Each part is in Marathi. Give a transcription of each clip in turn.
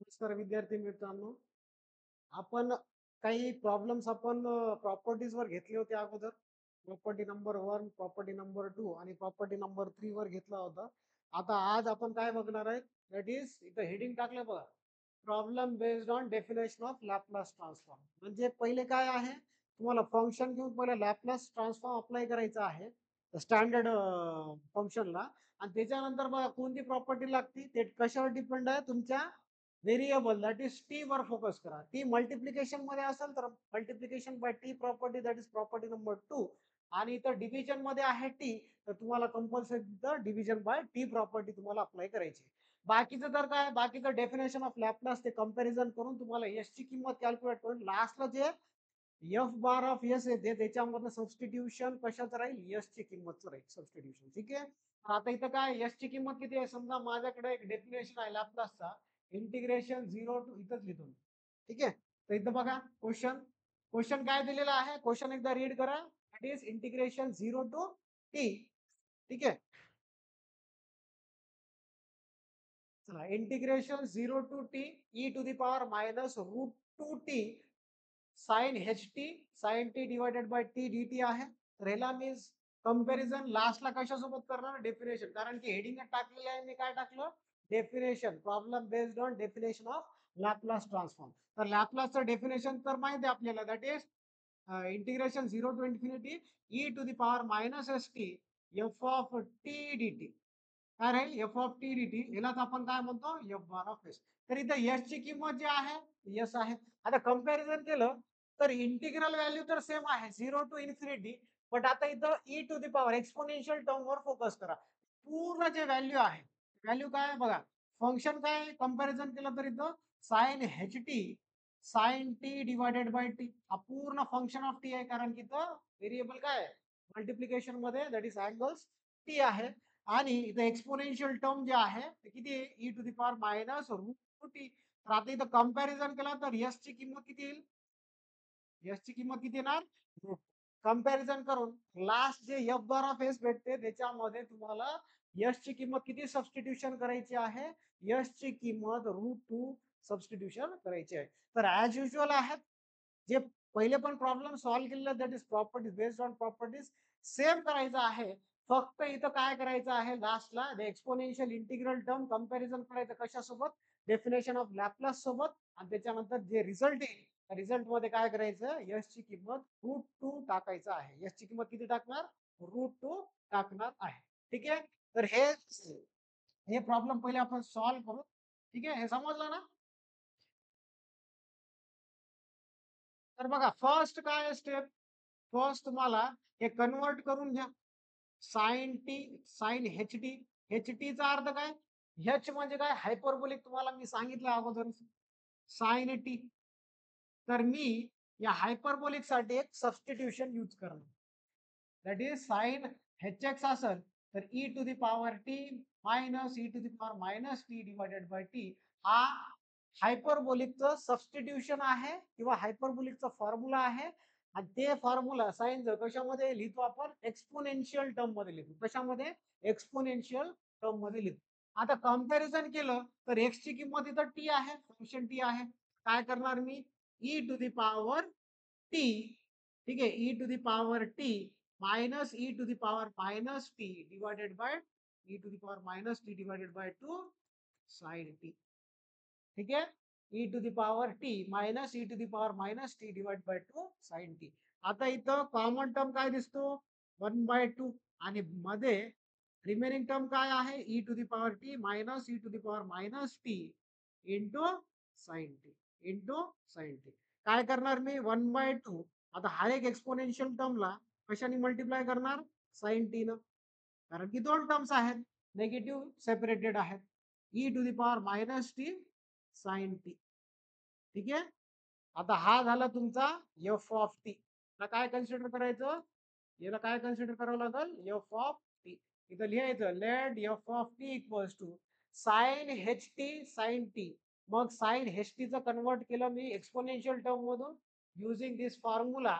नमस्कार विद्यार्थी मित्रांनो. आपण काही प्रॉब्लेम्स आपण प्रॉपर्टीज वर घेतले होते अगोदर. प्रॉपर्टी नंबर 1, प्रॉपर्टी नंबर 2 आणि प्रॉपर्टी नंबर 3 वर घेतला होता. आता आज आपण काय बघणार आहे? दॅट इज इथं हेडिंग टाकलं बघा. Problem based on definition of Laplace transform. म्हणजे पहिले काय आहे? तुम्हाला फंक्शन घेऊन पहिले लॅपलास ट्रान्सफॉर्म अप्लाय करायचा आहे. स्टँडर्ड फंक्शनला आणि त्याच्यानंतर बघा कोणती प्रॉपर्टी लागते ते कशावर डिपेंड आहे तुमच्या व्हेरिएबल दॅट इज टी वर फोकस करा. टी मल्टिप्लिकेशन मध्ये असेल तर multiplication by T property that is property number 2 आणि इथं डिव्हिजन मध्ये आहे टी तर तुम्हाला compulsory division by T property तुम्हाला अप्लाय करायची. बाकीचं तर काय बाकीचं डेफिनेशन ऑफ लॅपलास ते कंपॅरिझन करून तुम्हाला एस ची किंमत कॅल्क्युलेट करून लास्टला जे एफ बार ऑफ एस येते त्याच्यामधनं सबस्टिट्यूशन कशाचं राहील एस ची किंमतचं राहील सबस्टिट्यूशन. ठीक आहे. आता इथं काय एस ची किंमत किती आहे समजा माझ्याकडे एक डेफिनेशन आहे लॅपलासचा इंटिग्रेशन 0 टू इथंच लिहितो मी. ठीक आहे. तर इथं बघा क्वेश्चन क्वेश्चन काय दिलेला आहे क्वेश्चन एकदा रीड करा. That is integration 0 to T. ठीक आहे. चला integration 0 to T E to the power minus root 2 T sine H T sine T divided by T D T आहे. तर ह्याला मीन्स कंपॅरिझन लास्टला कशासोबत करणार डेफिनेशन कारण की हेडिंग टाकलेलं आहे मी काय टाकलं definition problem based on definition of Laplace transform. तर लॅपलासचं डेफिनेशन तर माहिती आहे आपल्याला that is integration 0 to infinity E to the power minus S T F of T D T काय राहील F of T D T यालाच आपण काय म्हणतो एफ बार ऑफ एस. तर इथं एस ची किंमत जी आहे एस आहे. आता कंपॅरिझन केलं तर इंटिग्रल व्हॅल्यू तर सेम आहे 0 टू इन्फिनिटी बट आता इथं E to the power exponential term वर फोकस करा. पूर्ण जे व्हॅल्यू आहे व्हॅल्यू काय आहे बघा फंक्शन काय कंपॅरिझन केलं तर इथं sine H T sine T divided by T हा पूर्ण फंक्शन ऑफ टी आहे कारण की इथं व्हेरिएबल काय मल्टिप्लिकेशन मध्ये दॅट इज अँगल्स टी आहे आणि इथं एक्सपोनेन्शियल टर्म जे आहे ते किती आहे E to the power minus root T. तर आता इथं कंपॅरिझन केला तर एस ची किंमत किती येईल एस ची किंमत किती येणार कंपॅरिझन करून लास्ट जे एफ बार ऑफ एस भेटते त्याच्यामध्ये तुम्हाला एस ची किंमत किती सबस्टिट्यूशन करायची आहे एस ची किंमत रूट 2 सबस्टिट्यूशन करायची आहे. तर ऍज युजल आहेत जे पहिले पण प्रॉब्लेम सॉल्व्ह केलेले that is properties based on properties same करायचं आहे. फक्त इथं काय करायचं आहे लास्टला एक्सपोनेन्शियल इंटिग्रल टर्म कंपॅरिझन करायचं कशासोबत डेफिनेशन ऑफ लॅपलास सोबत आणि त्याच्यानंतर जे रिझल्ट येईल रिझल्ट मध्ये काय करायचं एस ची किंमत रूट 2 टाकायचं आहे. एस ची किंमत किती टाकणार रूट 2 टाकणार आहे. ठीक आहे. तर हे प्रॉब्लेम पहिले आपण सॉल्व्ह करू. ठीक आहे हे समजलं ना. तर बघा फर्स्ट काय स्टेप फर्स्ट तुम्हाला हे कन्वर्ट करून घ्या sine T sine H T H टीचा अर्थ काय एच म्हणजे काय हायपरबोलिक तुम्हाला मी सांगितलं अगोदर साइन टी. तर मी या हायपरबोलिक साठी एक सबस्टिट्यूशन यूज करणार that is sine H X असेल तर E to the power T minus E to the power minus T divided by T हा हायपरबोलिकचं सबस्टिट्यूशन आहे किंवा हायपरबोलिकचा फॉर्म्युला आहे. आणि ते फॉर्म्युला साइन जर कशामध्ये लिहितो आपण एक्सपोनेन्शियल टर्म मध्ये लिहितो कशामध्ये एक्सपोनेन्शियल टर्म मध्ये लिहितो. आता कंपॅरिझन केलं तर एक्स ची किंमत इथं टी आहे फंक्शन टी आहे काय करणार मी e to the power t. ठीक आहे E to the power T minus E to the power minus T divided by e to the power minus T divided by 2 sine T. ठीक आहे E to the power T minus E to the power minus t divide by 2 sine t. आता इथं कॉमन टर्म काय दिसतो 1/2 आणि मध्ये रिमेनिंग टर्म काय आहे E to the power T minus E to the power minus T into sine T into sine T. काय करणार मी 1/2 आता हा एक एक्सपोनेन्शियल टर्मला कशाने मल्टिप्लाय करणार साइन टी न कारण की दोन टर्म्स आहेत नेगेटिव्ह सेपरेटेड आहेत E to the power minus T sine T. ठीक आहे. आता हा झाला तुमचा एफ ऑफ टी. काय कन्सिडर करायचं याला काय कन्सिडर करावं लागेल एफ ऑफ टी. इथं लिहायचं let F of T equals to sine H T sine T. मग साइन एच टीचं कन्वर्ट केलं मी एक्सपोनेन्शियल टर्म मधून युझिंग दिस फॉर्म्युला.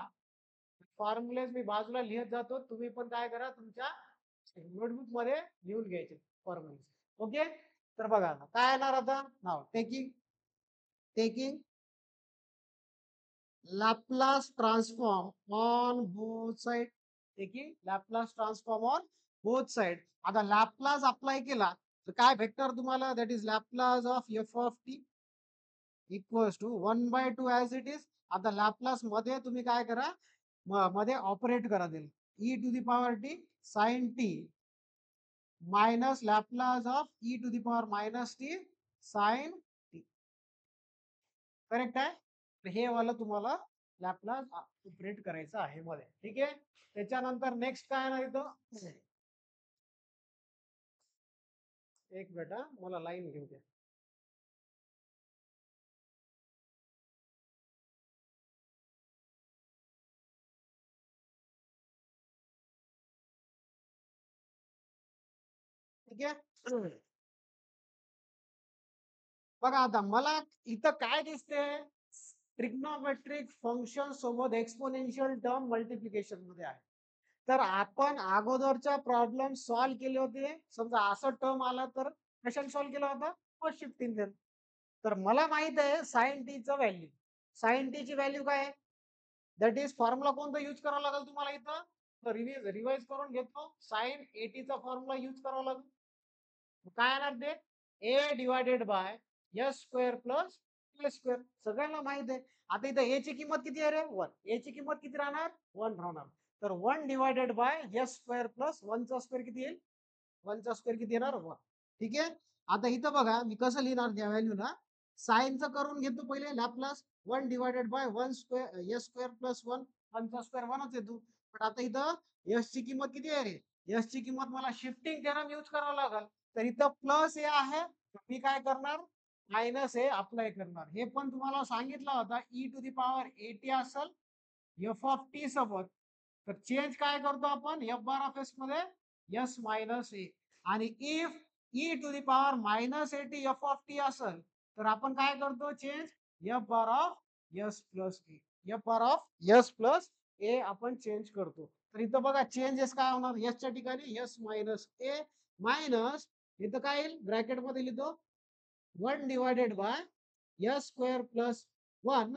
फॉर्म्युलेज मी बाजूला लिहत जातो तुम्ही पण काय करा तुमच्या नोटबुक मध्ये लिहून घ्यायचे फॉर्म्युले. ओके. तर बघा काय येणार आता नाव taking taking Laplace transform on both side. Taking Laplace transform on both side. आता Laplace अप्लाय केला तर काय भेटणार तुम्हाला? That is Laplace of f of t equals to 1/2 as it is. आता Laplace मध्ये तुम्ही काय करा? मध्ये ऑपरेट करा दिल e to the power t sin t minus Laplace of e to the power minus t sin t. Correct आहे? तर हे वाला तुम्हाला लॅपलास ऑपरेट करायचं आहे मध्ये. ठीक आहे. त्याच्यानंतर नेक्स्ट काय आहे ना इथं? एक बेटा मला लाईन घेऊ द्या. ठीक आहे. बघा आता मला इथं काय दिसते? ट्रिग्नोमेट्रिक फंक्शन सोबत एक्सपोनेन्शियल टर्म मल्टिप्लिकेशन मध्ये आहे. तर आपण अगोदरचा प्रॉब्लेम सॉल्व्ह केले होते. समजा असं टर्म आला तर कशाने सॉल्व्ह केला होता? First shifting. तर मला माहित आहे साइन टी चं व्हॅल्यू. साइन टी ची व्हॅल्यू काय आहे? दॅट इज फॉर्म्युला कोणता यूज करावा लागेल तुम्हाला इथं? तर रिवाइज करून घेतो. साइन एटी चा फॉर्म्युला यूज करावा लागेल. काय येणार ते? A divided by S square plus a square. सगळ्यांना माहित आहे. आता इथं ए ची किंमत किती आहे रे? 1. ए ची किंमत किती राहणार? 1 राहणार. तर 1 divided by S square plus 1 चा स्क्वेअर किती येईल? 1 चा स्क्वेअर किती येणार? 1. ठीक आहे. आता इथं बघा मी कसं लिहिणार त्या व्हॅल्यूला. साइनचं करून घेतो पहिले Laplace. 1 divided by 1 square s square plus 1 1 चा स्क्वेअर 1च येतो. पण आता इथं एस ची किंमत किती आहे रे? एस ची किंमत मला शिफ्टिंग थेरम यूज करावा लागेल. तर इथं प्लस ए आहे. मी काय करणार? मायनस ए अप्लाय करणार. हे पण तुम्हाला सांगितलं होता e to the power a t असेल एफ ऑफ टी सोबत. तर चेंज काय करतो आपण? एफ बार ऑफ एस मध्ये एस मायनस ए. आणि if e to the power minus a t f of t असेल तर आपण काय करतो? Change f bar of s plus a. F bar of s plus a आपण चेंज करतो. तर इथं बघा चेंजेस काय होणार? एसच्या ठिकाणी एस मायनस ए मायनस इथं काय येईल? ब्रॅकेट मध्ये लिहितो 1 divided by S square plus 1.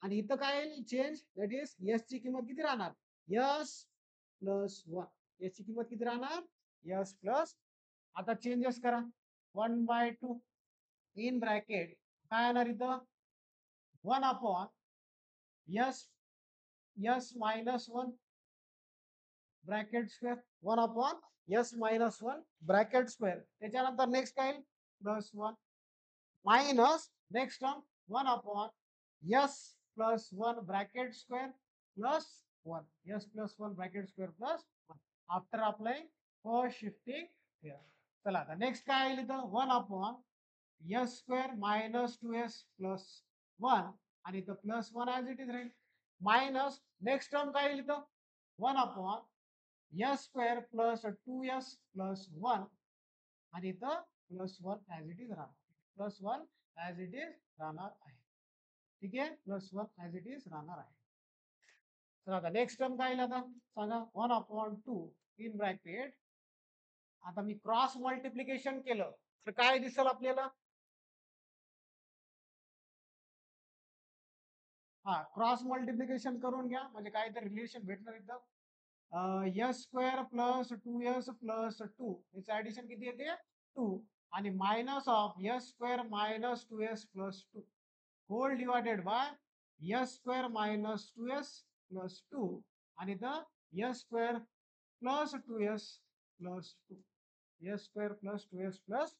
आणि इथं काय येईल? चेंज दॅट इज एस ची किंमत किती राहणार? S plus 1. एस ची किंमत किती राहणार? S plus. आता चेंजेस करा. 1/2 इन ब्रॅकेट काय येणार इथं? 1 upon S S minus 1 bracket square 1 upon S minus 1 bracket square. त्याच्यानंतर नेक्स्ट काय येईल? Plus 1 minus next term 1 upon S plus 1 bracket square plus 1 S plus 1 bracket square plus 1 after applying first shifting here. चला आता नेक्स्ट काय येईल इथं? 1 upon s square minus 2s plus 1 आणि इथं प्लस 1 ॲज इट इज राहील. मायनस नेक्स्ट टर्म काय येईल इथं? 1 upon s square plus 2s plus 1 आणि इथं प्लस 1 ॲज इट इज राहणार. प्लस 1 ॲज इट इज राहणार आहे. ठीक आहे. प्लस 1 ॲज इट इज राहणार आहे. तर आता नेक्स्ट टर्म काय येईल आता? सांगा. 1/2 इन ब्रॅकेट. आता मी क्रॉस मल्टिप्लिकेशन केलं तर काय दिसेल आपल्याला? हा क्रॉस मल्टिप्लिकेशन करून घ्या म्हणजे काहीतरी रिलेशन भेटणार इथं. S square plus 2s plus 2 याचं ऍडिशन किती येते? 2 आणि minus of S square minus 2s plus 2 whole divided by S square minus 2s plus 2 आणि the S square plus 2s plus 2 S square plus 2s plus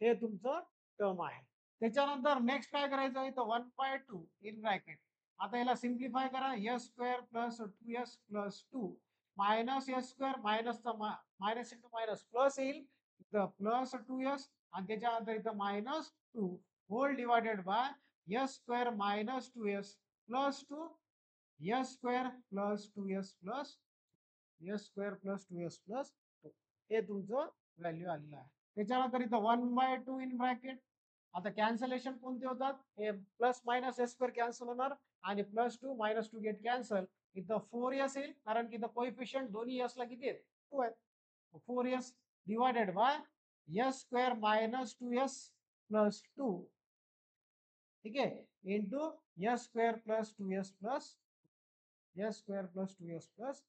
हे तुमचं टर्म आहे. त्याच्यानंतर नेक्स्ट काय करायचं? इथं 1/2 इन ब्रॅकेट. आता याला सिम्प्लिफाय करा. S square plus 2s plus 2 minus s square मायनसचा मायनस इंटू मायनस प्लस येईल. इथं प्लस 2s आणि त्याच्यानंतर इथं minus 2 whole divided by S square minus 2s plus 2 S square plus 2s plus s square plus 2s plus 2 हे तुमचं व्हॅल्यू आलेलं आहे. त्याच्यानंतर इथं 1/2 इन ब्रॅकेट. आता कॅन्सलेशन कोणते होतात? हे plus minus s square cancel होणार आणि प्लस 2 मायनस 2 गेट कॅन्सल. इथं 4s येईल कारण की इथं कोइफिशियंट दोन्ही s ला किती आहेत? 2 आहेत. 4s divided by S square minus 2s plus 2 ठीक आहे, into S square plus 2s plus s square plus 2s plus.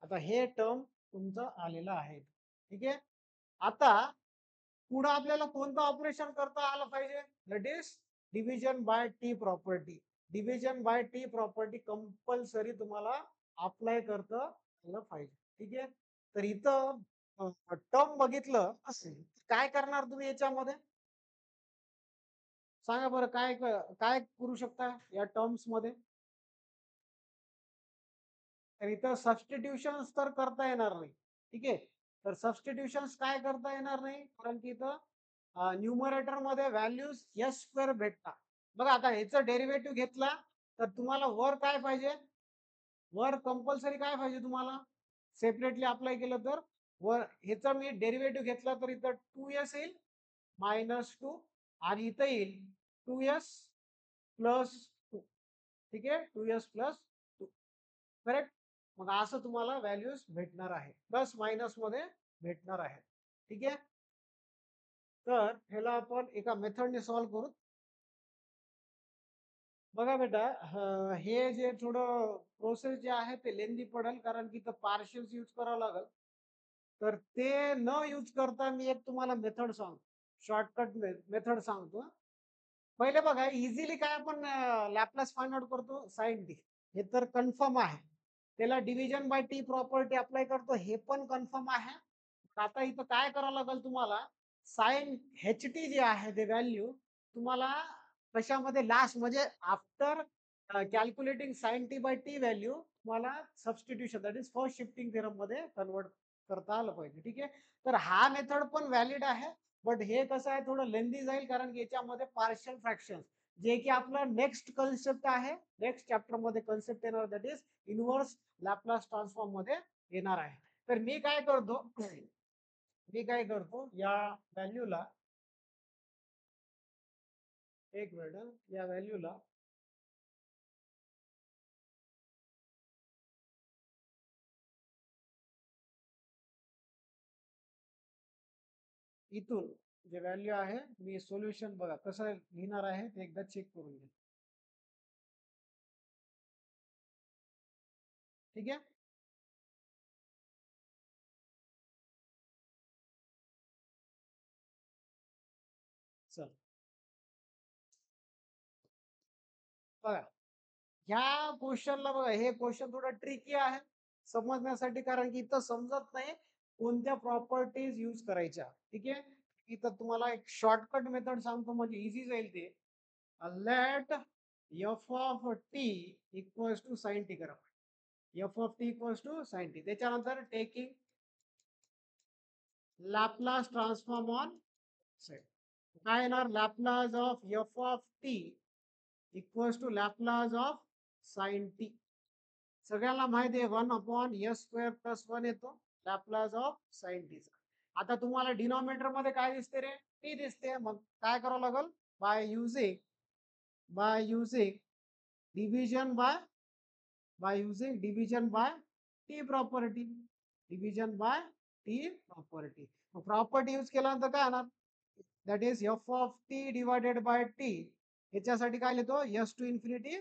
आता हे टर्म तुमचं आलेलं आहे. ठीक आहे. आता पुढे आपल्याला कोणतं ऑपरेशन करता आलं पाहिजे? That is division by T property. Division by T property compulsory तुम्हाला अप्लाय करता आलं पाहिजे. ठीक आहे. तर इथं टर्म बघितलं असेल काय करणार तुम्ही याच्यामध्ये? सांगा बरं काय काय करू शकता या टर्म्स मध्ये? तर इथं सबस्टिट्यूशन तर करता येणार नाही. ठीक आहे. तर सबस्टिट्यूशन काय करता येणार नाही कारण की इथं न्यूमरेटर मध्ये व्हॅल्यूज एस स्क्वेअर भेटतात. बघा आता ह्याचं डेरिव्हेटिव्ह घेतला तर तुम्हाला वर काय पाहिजे? वर कंपल्सरी काय पाहिजे तुम्हाला? सेपरेटली अप्लाय केलं तर वर ह्याचा मी डेरिव्हेटिव्ह घेतला तर इथं 2s येईल -2 आणि इथं येईल 2s प्लस 2. ठीक आहे, 2s प्लस 2. करेक्ट. मग असं तुम्हाला व्हॅल्यूज भेटणार आहे, प्लस मायनस मध्ये भेटणार आहे. ठीक आहे. तर ह्याला आपण एका मेथडने सॉल्व्ह करू. बघा बेटा, हे जे थोडं प्रोसेस जे आहे ते लेंदी पडेल कारण की पार्शियल्स यूज करावं लागेल. तर ते न यूज करता मी एक तुम्हाला मेथड सांगतो, शॉर्टकट मेथड सांगतो. पहिले बघा इझिली काय आपण लॅपलास फाइंड आउट करतो साइन टी. हे तर कन्फर्म आहे. त्याला division by T property apply करतो हे पण कन्फर्म आहे. आता इथं काय करावं लागेल तुम्हाला? साइन एच टी जे आहे ते व्हॅल्यू तुम्हाला कशामध्ये लास्ट म्हणजे after calculating sine t by t value तुम्हाला substitution that is first shifting theorem मध्ये कन्वर्ट करता आलं पाहिजे. ठीक आहे. तर हा मेथड पण व्हॅलिड आहे. बट हे कसं आहे थोडं लेंदी जाईल कारण की याच्यामध्ये पार्शियल फ्रॅक्शन जे की आपलं नेक्स्ट कन्सेप्ट आहे, नेक्स्ट चॅप्टर मध्ये कन्सेप्ट येणार that is inverse Laplace transform मध्ये येणार आहे. तर मी काय करतो या व्हॅल्यूला, एक मिनिट, या व्हॅल्यूला इथून जे व्हॅल्यू आहे मी सोल्युशन बघा कसं लिहिणार आहे ते एकदा चेक करून घ्या. ठीक आहे. चल बघा ह्या क्वेश्चनला बघा, हे क्वेश्चन थोडं ट्रिकी आहे समजण्यासाठी कारण की इथं समजत नाही कोणत्या प्रॉपर्टीज यूज करायच्या. ठीक आहे. इथं तुम्हाला एक शॉर्टकट मेथड सांगतो म्हणजे इझी जाईल ते. Let F of T equals to sine t करा. F of T equals to sine t, त्याच्यानंतर taking Laplace transform on set. काय येणार? Laplace of F of T equals to Laplace of sine t. सगळ्यांना माहिती आहे 1/s² + 1 येतो लॅपलास ऑफ साइन टी. आता तुम्हाला डिनॉमिनेटर मध्ये काय दिसते रे? टी दिसते. मग काय करावं लागेल? By using division by T property. Division by T property. Property use केल्यानंतर काय होणार? That is F of T divided by T. याच्यासाठी काय लिहितो? S to infinity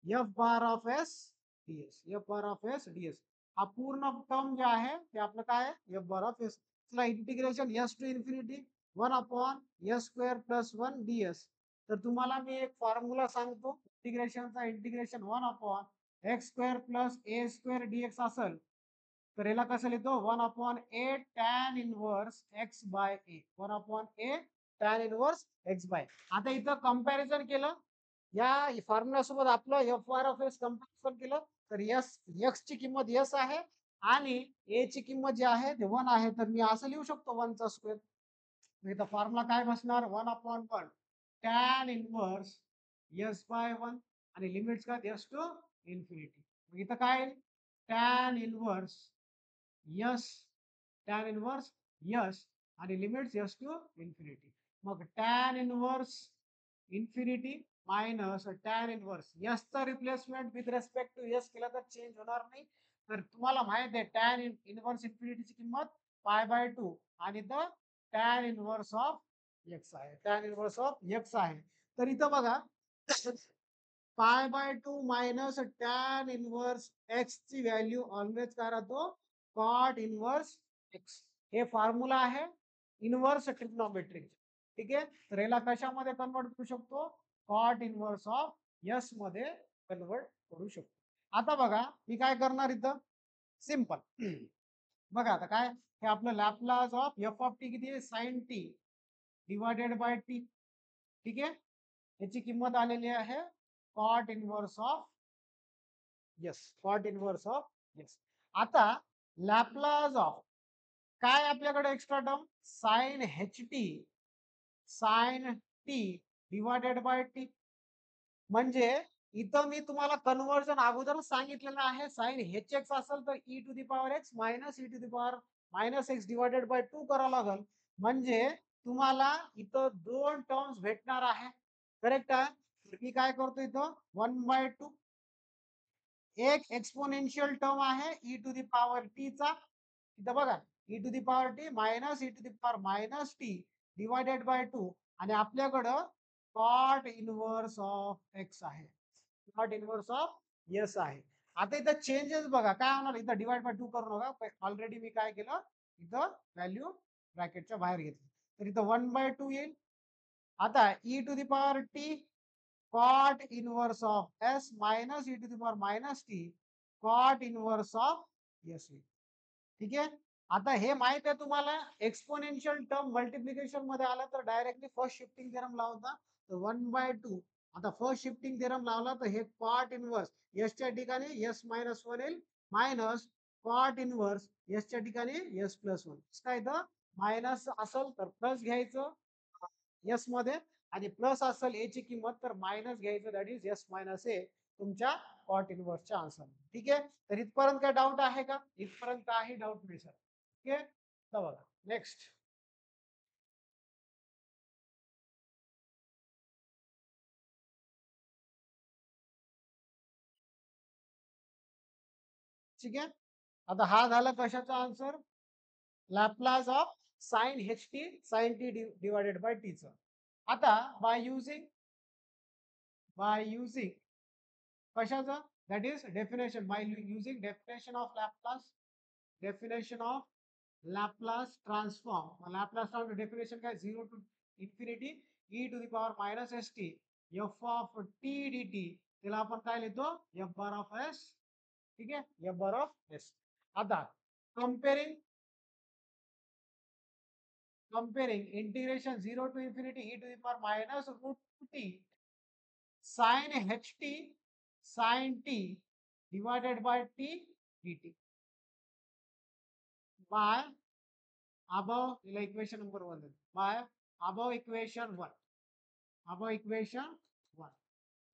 F bar of S D S. F bar of S DS हा पूर्ण टर्म जे आहे ते आपलं काय आहे? F bar of S. Integration S to infinity 1/s² + 1 D S. तर तुम्हाला मी एक फॉर्म्युला सांगतो इंटिग्रेशनचा. इंटिग्रेशन 1/x² + a² असेल तर याला कसं लिहितो? 1/a tan inverse x by a. 1/a tan inverse x by. आता इथं कंपॅरिझन केलं या फॉर्म्युला सोबत आपलं f bar of s comparison केलं तर एस एक्स ची किंमत एस आहे आणि ए ची किंमत जी आहे ते 1 आहे. तर मी असं लिहू शकतो 1चा स्क्वेअर. इथं फॉर्म्युला काय बसणार? 1/1 tan इनव्हर्स एस बाय 1 आणि लिमिट्स काय? S to infinity. इथं काय? tan inverse s tan inverse s आणि लिमिट्स यस टू इन्फिनिटी. मग tan inverse infinity minus tan inverse यसचा replacement with respect to s केला तर चेंज होणार नाही. तर तुम्हाला माहित आहे tan इनव्हर्स इन्फिनिटीची किंमत π/2 आणि the tan inverse of X आहे. tan इनव्हर्स ऑफ एक्स आहे. तर इथं बघा pi by 2 minus tan inverse X ची व्हॅल्यू ऑलवेज काय राहतो? Cot inverse X. हे फॉर्म्युला आहे इनव्हर्स ट्रिग्नोमेट्रिक. ठीक आहे. तर याला कशामध्ये कन्वर्ट करू शकतो? कॉट इनव्हर्स ऑफ एस मध्ये कन्वर्ट करू शकतो. आता बघा मी काय करणार इथं सिंपल. बघा आता काय हे आपलं Laplace of F of T किती आहे? Sine T divided by T. ठीक आहे. याची किंमत आलेली आहे cot inverse of S, cot inverse of S. आता लॅपलास ऑफ काय आपल्याकडे extra term sine H T sine T divided by T. म्हणजे इथं मी तुम्हाला कन्व्हर्जन अगोदरच सांगितलेलं आहे. साइन एच एक्स असेल तर E to the power X minus E to the power minus X divided by 2 करावं लागेल. म्हणजे तुम्हाला इथं दोन टर्म्स भेटणार आहे. करेक्ट आहे. तर मी काय करतो इथं 1/2 एक एक्सपोनेन्शियल टर्म आहे E to the power T चा. इथं बघा E to the power T minus E to the power minus T divided by 2 आणि आपल्याकडं कॉट इनव्हर्स ऑफ एक्स आहे. कॉट इनव्हर्स ऑफ येस आहे. आता इथं चेंजेस बघा काय होणार इथं डिवाइड बाय 2 करू नका. ऑलरेडी मी काय केलं इथं व्हॅल्यू ब्रॅकेटच्या बाहेर घेतली. तर इथं 1/2 येईल. आता E to the power T cot inverse of S minus E to the power minus T cot inverse of S. ठीक आहे. आता हे माहित आहे तुम्हाला एक्सपोनेन्शियल टर्म मल्टिप्लिकेशन मध्ये आला तर डायरेक्टली फर्स्ट शिफ्टिंग थेरम लावता. तर 1/2 आता फर्स्ट शिफ्टिंग थेरम लावला तर हे कॉट इनव्हर्स एस च्या ठिकाणी एस मायनस वन येईल मायनस कॉट इनव्हर्स एस च्या ठिकाणी एस प्लस वन. काय इथं मायनस असेल तर प्लस घ्यायचं एस मध्ये आणि प्लस असेल ए ची किंमत तर मायनस घ्यायचं दॅट इज एस मायनस ए तुमच्या कॉट इनव्हर्सच्या आन्सर. ठीक आहे. तर इथपर्यंत काय डाऊट आहे का? इथपर्यंत काही डाऊट नाही सर. ठीक आहे. तर बघा नेक्स्ट. ठीक आहे. आता हा झाला कशाचा answer? Laplace of sine H T sine T divided by T च. आता बाय युझिंग कशाचं? That is definition by using definition of Laplace definition of Laplace transform. Laplace transform definition काय? 0 to infinity E to the power minus S T F of T D T. त्याला आपण काय लिहितो? F bar of S. ठीक आहे. F bar of S. आता comparing integration 0 to infinity E to the power minus root T sine H T sine T divided by T D T by above ఇలా equation number 1 by above equation 1 above equation 1.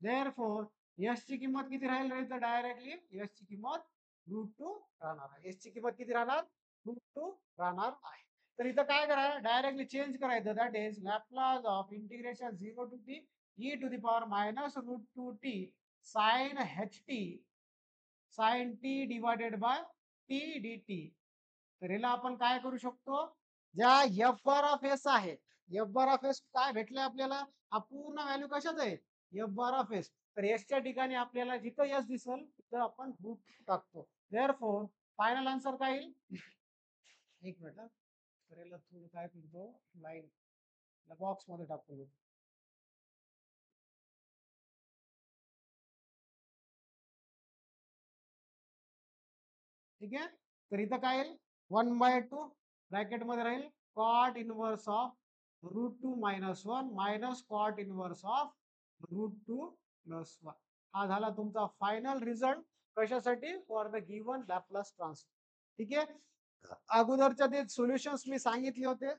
therefore s ची किंमत किती राहील रे? तर डायरेक्टली s ची किंमत √2 राहणार आहे. s ची किंमत किती राहणार? √2 राहणार आहे. तर इथं काय करायचं? डायरेक्टली चेंज करायचं. That is Laplace of integration 0 to T E to the power minus √2 T sine H T sine T divided by T D t. तर याला आपण काय करू शकतो? ज्या एफ बार ऑफ एस आहे एफ बार ऑफ एस काय भेटले आपल्याला? हा पूर्ण व्हॅल्यू कशाच आहे? F bar of s. तर एसच्या ठिकाणी आपल्याला जिथं एस दिसल तिथं आपण रूट टाकतो. देअरफॉर फायनल आन्सर काय येईल? एक मिनिट हा. तर याला थोडं काय करतो लाईन बॉक्स मध्ये टाकतो. ठीक आहे. तर इथं काय येईल? 1/2 ब्रॅकेट मध्ये राहील cot inverse of √2 minus 1 minus cot inverse of √2 plus 1. हा झाला तुमचा फायनल रिझल्ट. कशासाठी? For the given Laplace transform. ठीक आहे. अगोदरच्या ते सोल्युशन्स मी सांगितले होते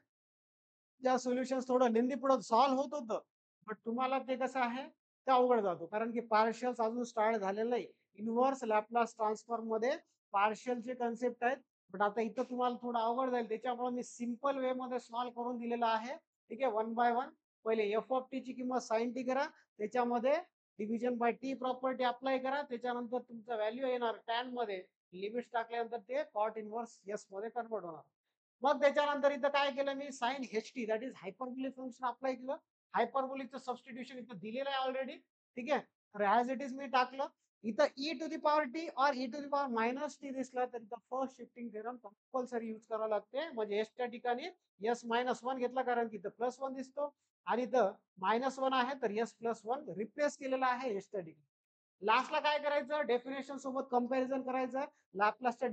ज्या सोल्युशन्स थोडं लेंदी पुढे सॉल्व्ह होत होतं. बट तुम्हाला ते कसं आहे ते अवघड जातो कारण की पार्शियल्स अजून स्टार्ट झालेलं नाही. इनव्हर्स लॅपलास ट्रान्सफॉर्म मध्ये पार्शियलचे कन्सेप्ट आहेत. बट आता इथं तुम्हाला थोडं अवघड जाईल त्याच्यामुळे मी सिंपल वे मध्ये सॉल्व्ह करून दिलेलं आहे. ठीक आहे. 1 बाय 1 पहिले एफ ऑफ टी ची किंमत साइन टी करा त्याच्यामध्ये division by T property apply करा त्याच्यानंतर तुमचा व्हॅल्यू येणार टॅन मध्ये लिमिट्स टाकल्यानंतर ते कॉट इनव्हर्स एस मध्ये कन्वर्ट होणार. मग त्याच्यानंतर इथं काय केलं मी sine H t that is hyperbolic function apply केलं. हायपरबोलिकचं सबस्टिट्यूशन इथं दिलेलं आहे ऑलरेडी. ठीक आहे. तर ऍज इट इज मी टाकलं. इथं E to the power t or e to the power minus t दिसला तर इथं first shifting theorem compulsory use करावं लागते. म्हणजे एसच्या ठिकाणी एस मायनस वन घेतला कारण की इथं प्लस वन दिसतो आणि इथं मायनस वन आहे तर एस प्लस वन रिप्लेस केलेला आहे एसच्या ठिकाणी. लास्टला काय करायचं, डेफिनेशन सोबत कंपॅरिझन करायचं लॅपलासच्या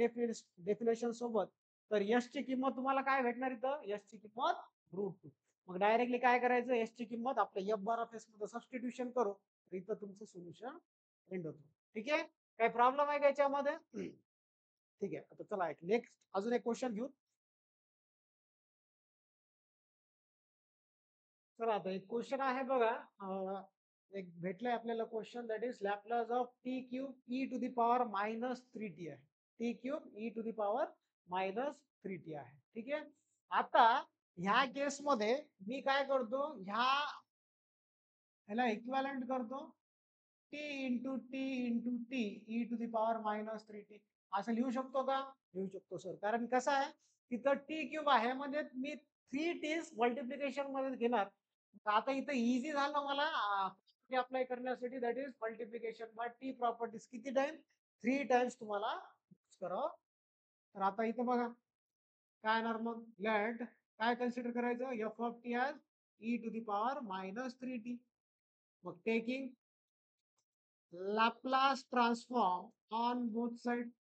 डेफिनेशन सोबत. तर यश ची किंमत तुम्हाला काय भेटणार इथं, यश ची किंमत √2. मग डायरेक्टली काय करायचं, एस ची किंमत आपल्या एफ बार ऑफ एस मध्ये सबस्टिट्यूशन करू तर इथं तुमचं सोल्युशन एंड होतो. ठीक आहे, काही प्रॉब्लेम आहे का याच्यामध्ये? ठीक आहे, आता चला एक नेक्स्ट अजून एक क्वेश्चन घेऊ. चला आता एक क्वेश्चन आहे बघा, एक भेटलंय आपल्याला question, that is Laplace of t cube e to the power -3t आहे. T cube e to the power -3t आहे. ठीक आहे. आता ह्या केस मध्ये मी काय करतो, ह्याला इक्विव्हॅलंट करतो t into t into t E to the power -3t असं लिहू शकतो का? लिहू शकतो सर. कारण कसं आहे, तिथं टी क्यूब आहे म्हणजे मी 3t's मल्टिप्लिकेशन मध्ये घेणार. आता इथं इझी झालं मला अप्लाय करण्यासाठी, that is multiplication by t properties. किती टाइम? 3 टाइम्स तुम्हाला यूज करावं. तर आता इथं बघा काय येणार, मग लेट काय कन्सिडर करायचं, f of t as e to the power -3t. मग taking Laplace transform on both sides.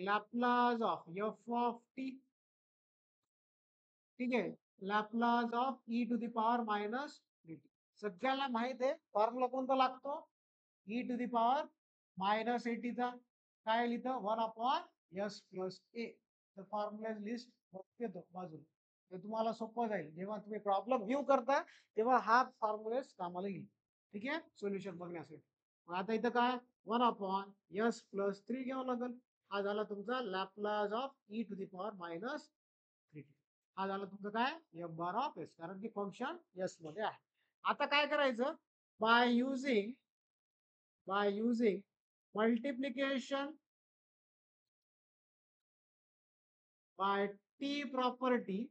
Laplace of f of t, ठीक आहे, Laplace of e to the power -3t. सगळ्याला माहित आहे फॉर्म्युला कोणता लागतो, e to the power -80 चा काय लिहितं 1/s plus a. The formula list येतो बाजूला. ते तुम्हाला सोपं जाईल जेव्हा तुम्ही प्रॉब्लेम व्ह्यू करता तेव्हा हा फॉर्म्युला कामाला येईल. ठीक आहे, सोल्युशन बघण्यासाठी. मग आता इथं काय 1/s plus 3 घ्यावं लागेल. हा झाला तुमचा Laplace of e to the power -3t. हा झाला तुमचं काय एफ बार ऑफ एस, कारण की फंक्शन एस मध्ये आहे. आता काय करायचं, by using multiplication by T property,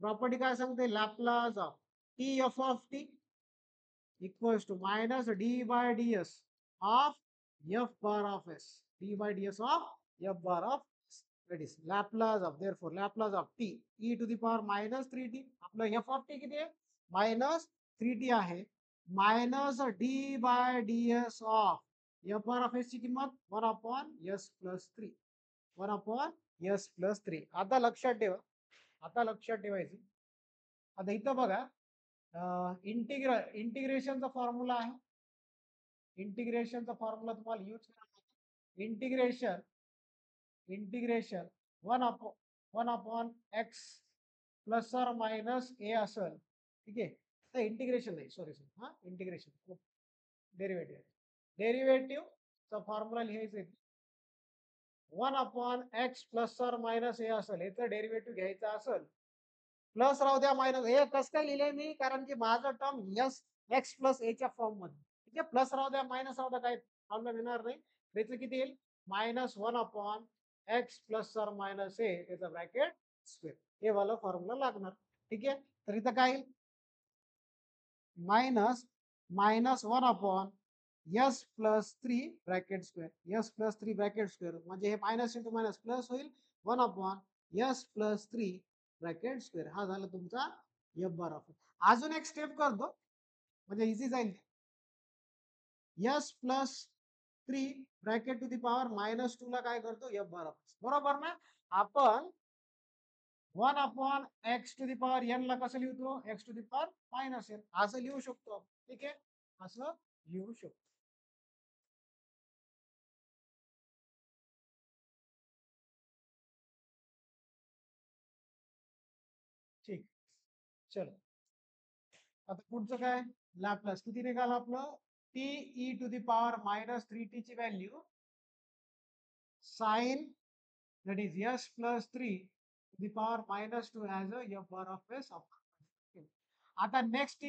property काय सांगते, Laplace of t F of t equals to minus d by ds of f bar of s, d by ds of f bar of s. That is Laplace of, therefore Laplace of t e to the power -3t. आपलं f of t किती आहे, -3t आहे, minus d by ds of f bar of s ची किंमत 1/s plus 3, 1/s plus 3. आता लक्षात ठेवा, आता लक्षात ठेवायचं. आता इथं बघा इंटिग्रेशनचा फॉर्म्युला आहे. इंटिग्रेशनचा फॉर्म्युला तुम्हाला यूज करायचा. Integration 1/x plus or minus ए असेल. ठीक आहे, तर इंटिग्रेशन नाही, सॉरी हा इंटिग्रेशन डेरिव्हेटिव्हचा फॉर्म्युला लिहायचा आहे. 1/x प्लस और मायनस ए असेल, याचं डेरिव्हेटिव्ह घ्यायचं असेल, प्लस राहू द्या मायनस, हे कसं काय लिहिलंय मी, कारण की माझं टर्म एस एक्स प्लस एच्या फॉर्म मध्ये. ठीक आहे, प्लस राहू द्या मायनस राहू द्या, काही प्रॉब्लेम येणार नाही. त्याचं किती येईल, -1/x प्लस और मायनस ए त्याचा ब्रॅकेट स्क्वेअर, हे वाला फॉर्म्युला लागणार. ठीक आहे, तर इथं काय -1/s plus 3 bracket square, S plus 3 bracket square म्हणजे हे मायनस इंटू मायनस प्लस होईल, 1/s प्लस 3 ब्रॅकेट स्क्वेअर. हा झाला तुमचा एफ बार ऑफ. अजून एक स्टेप करतो म्हणजे इझी जाईल. S plus 3 bracket to the power -2 ला काय करतो, एफ बार ऑफ, बरोबर ना. आपण 1/x to the power n ला कसं लिहितो, x to the power -n असं लिहू शकतो. ठीक आहे, असं लिहू शकतो. ठीक, चलो आता पुढचं काय, लॅपलास किती निघालं आपलं, t E to the power -3t ची value sine, that is s plus 3 to the power -2 as a f bar of s of. आता next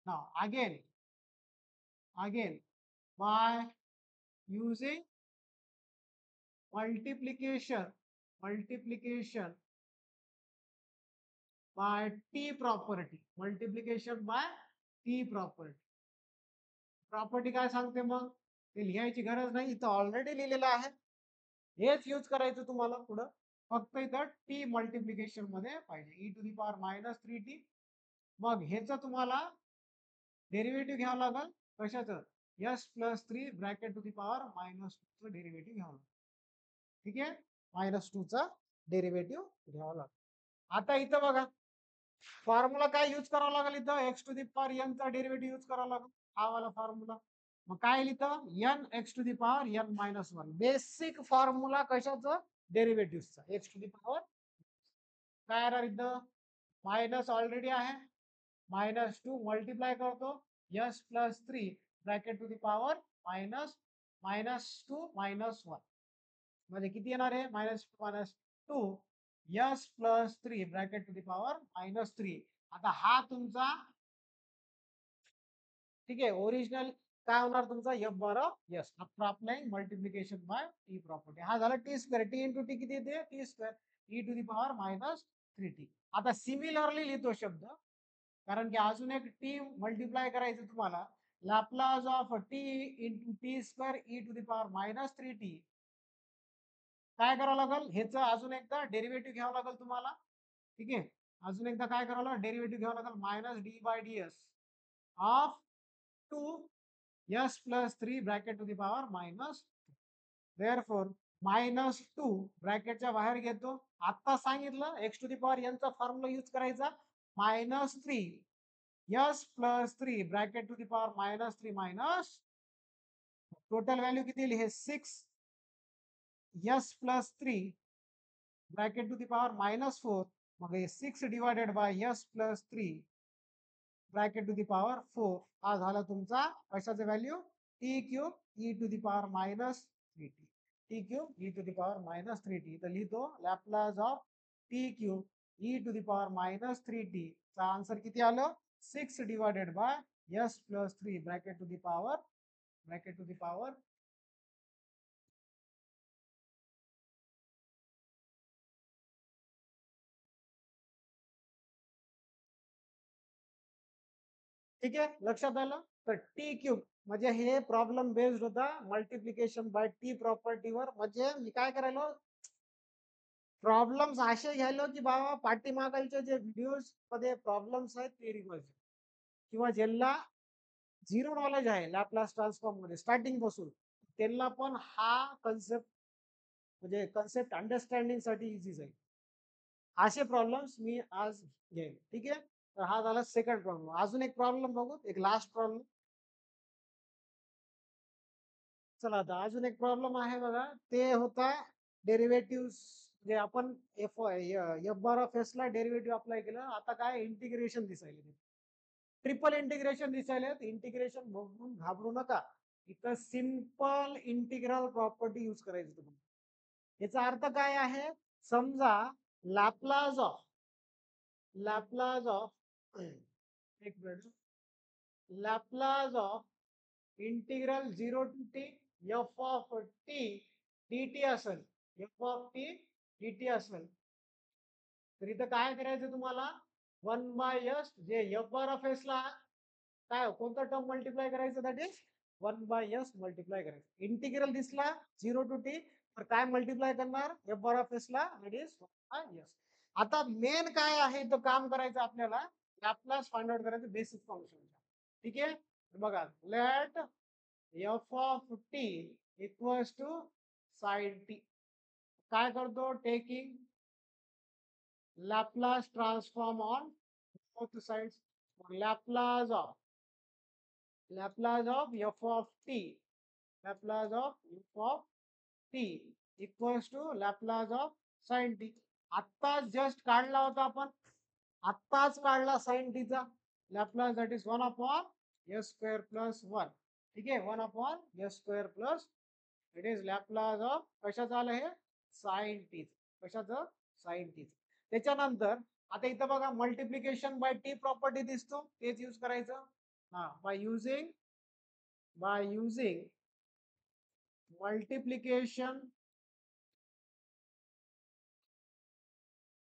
now again by using multiplication by t property, multiplication by T property काय सांगते मग? ते लिहायची गरज नाही, इथं ऑलरेडी लिहिलेलं आहे. हेच यूज करायचं तुम्हाला पुढं. फक्त इथं टी मल्टिप्लिकेशन मध्ये पाहिजे. E to the power -3t. मग ह्याचं तुम्हाला डेरिव्हेटिव्ह घ्यावं लागेल. कशाचं? S plus 3 bracket to the power -2चं डेरिव्हेटिव्ह घ्यावं लागेल. ठीक आहे? -2चा डेरिव्हेटिव्ह घ्यावा लागेल. आता इथं बघा, फॉर्म्युला काय यूज करावा लागेल इथं? X to the power n चा डेरिव्हेटिव्ह यूज करावा लागेल. हा वाला फॉर्म्युला. मग काय लिहितं? N x to the power n -1. Basic formula कशाचं? डेरिव्हेटिव्हचा. एक्स टू दी पॉवर काय येणार इथं? मायनस ऑलरेडी आहे. -2 मल्टिप्लाय करतो. S plus 3 bracket to the power -2 -1. म्हणजे किती येणार आहे? -2 s plus 3 bracket to the power -3. आता हा तुमचा, ठीक आहे, ओरिजिनल काय होणार तुमचा? F bar s after applying multiplication by T property. हा झाला t square. T into t किती येते? T square. E to the power -3t. आता सिमिलरली लिहितो शब्द, कारण की अजून एक टी मल्टिप्लाय करायचं तुम्हाला. Laplace of t into t square e to the power -3t. काय करावं लागेल? ह्याचं अजून एकदा डेरिव्हेटिव्ह घ्यावं लागेल तुम्हाला. ठीक आहे, अजून एकदा काय करावं लागेल? डेरिव्हेटिव्ह घ्यावं लागेल. -d/ds of 2 s plus 3 bracket to the power minus. Therefore -2 ब्रॅकेटच्या बाहेर घेतो. आता सांगितलं एक्स टू दी पॉवर यांचा फॉर्म्युला यूज करायचा. -3 s plus 3 bracket to the power -3 minus. Total value किती येईल? हे 6 s plus 3 bracket to the power -4. मग हे 6 divided by s plus 3 bracket to the power 4. हा झाला तुमचा कशाचा value? T cube e to the power -3t. T cube e to the power -3t. तर लिहितो Laplace of t cube e to the power -3t चा आन्सर किती आलं? 6 divided by s plus 3 bracket to the power. ठीक आहे, लक्षात आलं? तर टी क्यूब म्हणजे हे प्रॉब्लेम बेस्ड होता मल्टिप्लिकेशन बाय टी प्रॉपर्टीवर. म्हणजे मी काय करायलो, प्रॉब्लेम्स असे घ्यायलो की बाबा पाठीमागलचे जे व्हिडिओज मध्ये प्रॉब्लेम्स आहेत ते रिव्हाइज, किंवा ज्यांना झिरो नॉलेज आहे लॅपलास ट्रान्सफॉर्म मध्ये स्टार्टिंग पासून, त्यांना पण हा कन्सेप्ट म्हणजे कन्सेप्ट अंडरस्टँडिंग साठी इझी जाईल. असे प्रॉब्लेम्स मी आज घेईन. ठीक आहे, तर हा झाला सेकंड प्रॉब्लेम. अजून एक प्रॉब्लेम बघू, एक लास्ट प्रॉब्लेम. चला आता अजून एक प्रॉब्लेम आहे बघा. ते होता डेरिव्हेटिव्ह, जे आपण एफ बार ऑफ एस ला डेरिव्हेटिव्ह अप्लाय केलं. आता काय इंटिग्रेशन दिसायला, ट्रिपल इंटिग्रेशन दिसायला. इंटिग्रेशन बघून घाबरू नका. इथं सिंपल इंटिग्रल प्रॉपर्टी यूज करायची तुम्हाला. याचा अर्थ काय आहे? समजा लॅपलास ऑफ एक minute, Laplace of integral 0 to t F of t dt असेल, एफ ऑफ टी dt असेल, तर इथं काय करायचं तुम्हाला? 1/s जे एफ बार ऑफ एस ला काय कोणता टर्म मल्टिप्लाय करायचं? दॅट इज 1/s मल्टिप्लाय करायचं. इंटिग्रल दिसला 0 टू टी, तर काय मल्टिप्लाय करणार? एफ बार ऑफ एस ला, दॅट इज 1/s. आता मेन काय आहे तो काम करायचं आपल्याला, लॅपलास फाइंड आउट करायचं बेसिक फंक्शन. ठीक आहे, बघा, let F of T equals to sine T. काय करतो? Taking Laplace transform on both sides. Laplace of f of t, Laplace of f of t equals to Laplace of sin t. आत्ताच जस्ट काढला होता आपण, आत्ताच काढला sin t चा Laplace, that is 1/s² plus 1. ठीक आहे, 1/s² it is Laplace of कशाचं आलं हे? sin t. कशाचं? sin t. त्याच्यानंतर आता इथं बघा मल्टिप्लिकेशन बाय टी प्रॉपर्टी दिसतो, तेच यूज करायचं. हा, by using multiplication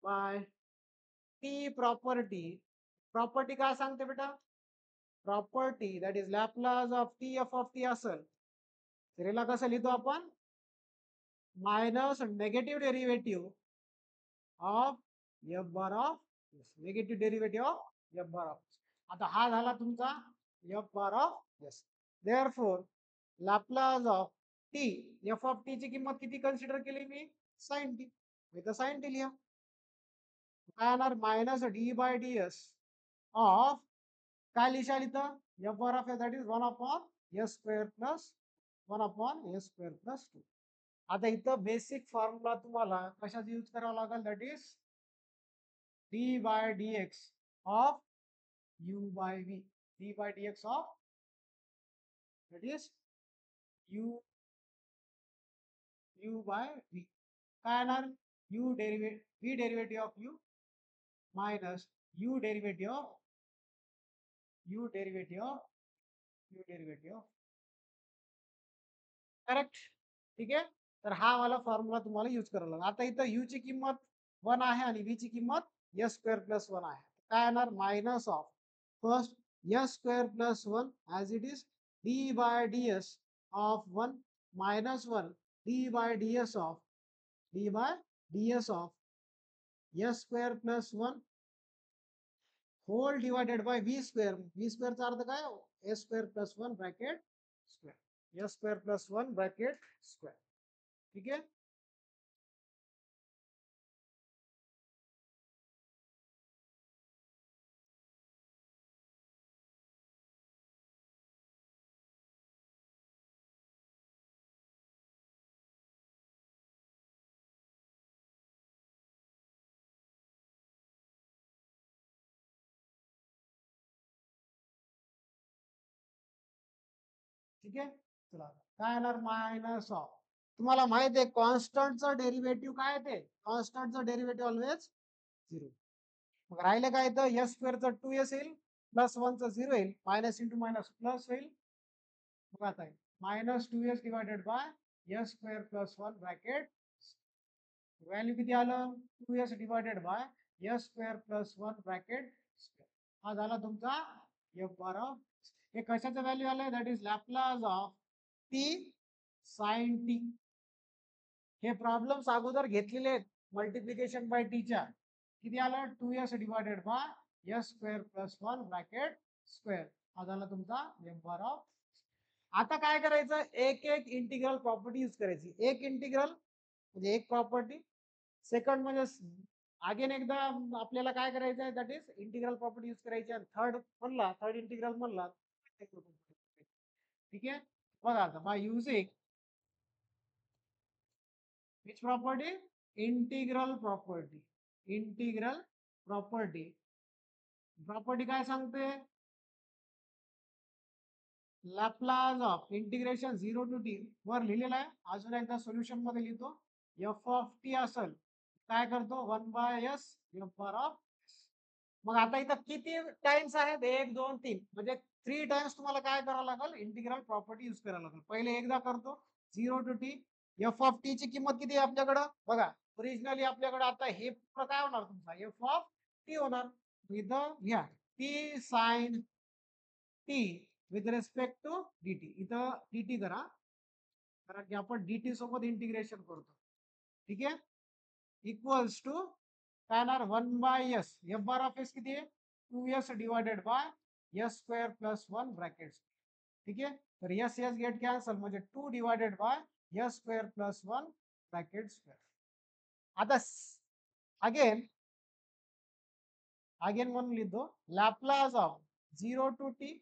by T property. Property काय सांगते बेटा? Property that is Laplace of t F of t असेल तर याला कसं लिहितो आपण minus negative derivative of f bar of negative derivative of f bar of. आता हा झाला तुमचा f bar of s. Therefore Laplace of t F of t ची किंमत किती कन्सिडर केली मी साइन टी. इथं साइन टी लिहा. काय येणार minus d by d s of काय लिहिशाल इथं f bar of s that is 1 upon s square plus 1 upon s square plus 2. आता इथं बेसिक फॉर्म्युला तुम्हाला कशाचा यूज करावा लागेल that is d by d x of u by v. D by d x of that is u u by v. काय येणार u derivative v derivative of u minus u derivative of u derivative of u derivative of. Correct. ठीक आहे. तर हा वाला फॉर्म्युला तुम्हाला यूज करावा लागेल. आता इथं यू ची किंमत 1 आहे आणि व्ही ची किंमत एस स्क्वेअर प्लस 1 आहे. काय येणार minus of first s square plus 1 as it is d by d s of 1 minus 1 d by d s of d by d s of S square plus 1 whole divided by v square. V स्क्वेअरचा अर्थ काय s square plus 1 bracket square s square plus 1 bracket square. ठीक आहे. ठीक आहे. चला काय येणार मायनस ऑफ तुम्हाला माहित आहे कॉन्स्टंटचं डेरिव्हेटिव्ह काय ते कॉन्स्टंटचं डेरिव्हेटिव्ह ऑलवेज 0. मग राहिले काय तर एस स्क्वेअरचं 2s येईल प्लस 1चं 0 येईल मायनस इंटू मायनस प्लस होईल. मग आता minus 2s divided by S square plus 1 bracket value किती आलं 2s divided by S square plus 1 bracket square. हा झाला तुमचा एफ बार ऑफ. हे कशाचं व्हॅल्यू आलंय that is Laplace of t sine T. हे प्रॉब्लेम्स अगोदर घेतलेले आहेत मल्टिप्लिकेशन बाय टीच्या. किती आलं 2s divided by S square plus 1 bracket square. हा झाला तुमचा एफ बार ऑफ. आता काय करायचं एक एक इंटिग्रल प्रॉपर्टी यूज करायची. एक इंटिग्रल म्हणजे एक प्रॉपर्टी. सेकंड म्हणजे अगेन एकदा आपल्याला काय करायचं आहे that is integral property use करायची आणि थर्ड इंटिग्रल म्हणला. ठीक आहे. बघा आता by using which property integral property. Integral property property काय सांगते Laplace of integration 0 to t वर लिहिलेला आहे. अजून एकदा सोल्युशन मध्ये लिहितो एफ ऑफ टी असेल काय करतो 1 by S F bar of. मग आता इथं किती टाइम्स आहेत 1 2 3 म्हणजे 3 टाइम्स तुम्हाला काय करावं लागेल इंटिग्रल प्रॉपर्टी यूज करायला लागेल. पहिले एकदा करतो 0 to t F of t ची किंमत किती आहे आपल्याकडं बघा ओरिजिनली आपल्याकडे आता हे काय होणार तुमचा एफ ऑफ टी होणार. इथं घ्या t sine t with respect to dt. इथं dt करा कारण की आपण dt सोबत इंटिग्रेशन करतो. ठीक आहे. इक्वल्स टू काय येणार 1 by S F bar of S किती आहे 2s divided by S square plus 1 bracket. ठीक आहे. तर एस एस गेट कॅन्सल म्हणजे 2 divided by S square plus 1 bracket square. आता अगेन अगेन म्हणून लिहितो लॅपलास ऑफ 0 टू टी.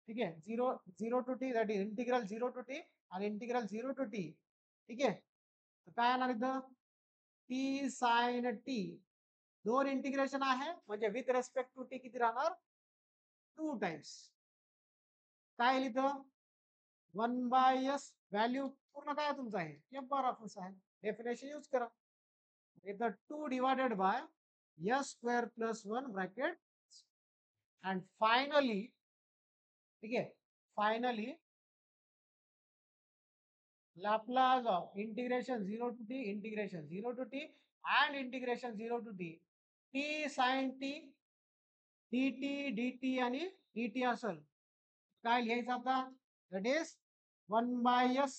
ठीक आहे 0 to t that is integral 0 to t आणि इंटिग्रल 0 टू टी. ठीक आहे. तर काय येणार इथं टी साइन टी दोन इंटिग्रेशन आहे म्हणजे विथ रेस्पेक्ट टू टी किती राहणार 2 टाइम्स. काय लिहितं 1 बाय एस व्हॅल्यू पूर्ण काय तुमचं आहे एफ बार ऑफ एस आहे. डेफिनेशन यूज करा इथं 2 divided by S square plus 1 bracket and finally. ठीक आहे. Finally Laplace of integration 0 to t integration 0 to t and integration 0 to t t sin t dt dt आणि dt असेल, काय लिहायचं आता? That is 1/s.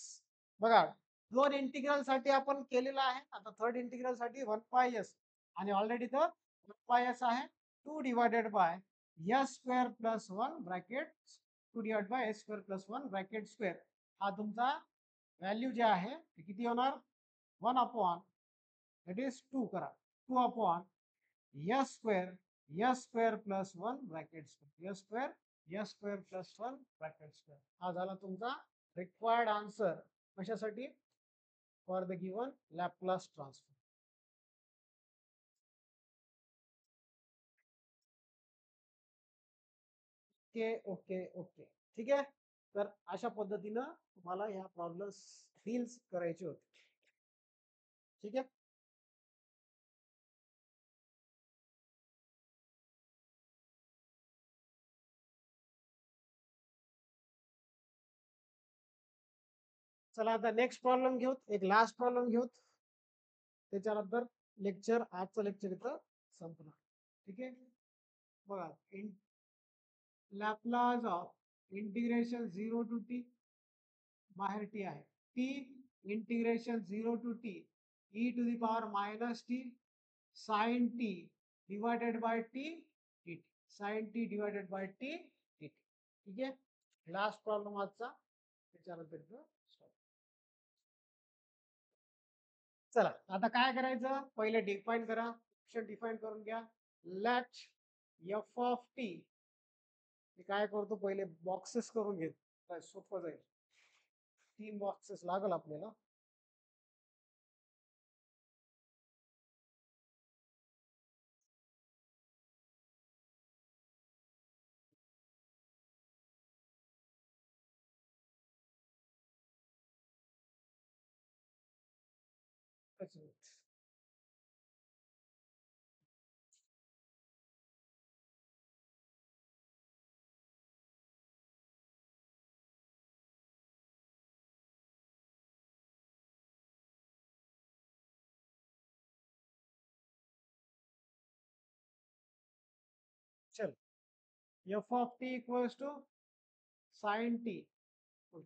बघा, दोन इंटिग्रल साठी आपण केलेलं आहे. आता थर्ड इंटिग्रल साठी 1/s आणि ऑलरेडी तर 1/s आहे 2 divided by s square plus 1 bracket 2 divide by s square plus 1 bracket square. हा तुमचा व्हॅल्यू जे आहे ते किती होणार? 1 अपॉन दॅट इज 2 करा, 2 upon s square plus 1 bracket square s square plus 1 bracket square. हा झाला तुमचा रिक्वायर्ड आन्सर. कशासाठी? For the given Laplace transform. Okay okay okay, ठीक आहे. तर अशा पद्धतीनं तुम्हाला ह्या प्रॉब्लेम्स डील्स करायचे होते. ठीक आहे. चला आता नेक्स्ट प्रॉब्लेम घेऊत, एक लास्ट प्रॉब्लेम घेऊत. त्याच्यानंतर लेक्चर, आजचं लेक्चर इथं संपणार. ठीक आहे. बघा, Laplace of integration 0 to t, बाहेर टी आहे, t integration 0 to T E to the power minus T sine T divided by t t, sine T divided by t t. ठीक आहे. लास्ट प्रॉब्लेम आजचा, त्याच्यानंतर stop. चला आता काय करायचं, पहिले डिफाइन करा, फंक्शन डिफाइन करून घ्या. लेट एफ ऑफ टी, मी काय करतो पहिले बॉक्सेस करून घेतो, काय सोपं जाईल. 3 बॉक्सेस लागल आपल्याला. चल, f of T equals to sine t,